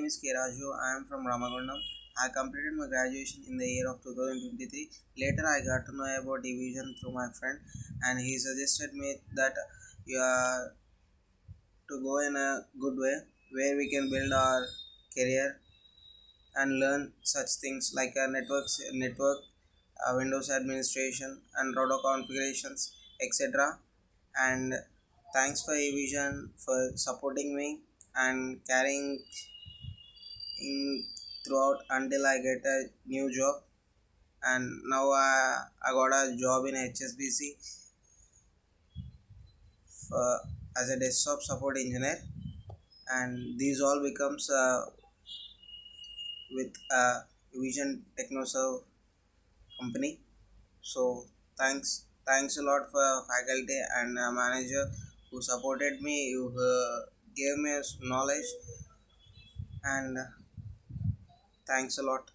is K. Raju. I am from Ramagundam. I completed my graduation in the year of 2023. Later, I got to know about Evision through my friend, and he suggested me that you are to go in a good way where we can build our career and learn such things like network, Windows administration, and router configurations, etc. And thanks for Evision for supporting me and carrying in throughout until I get a new job. And now I got a job in HSBC for, as a desktop support engineer, and these all becomes with Evision Technoserve company. So thanks a lot for faculty and manager who supported me, who gave me knowledge, and thanks a lot.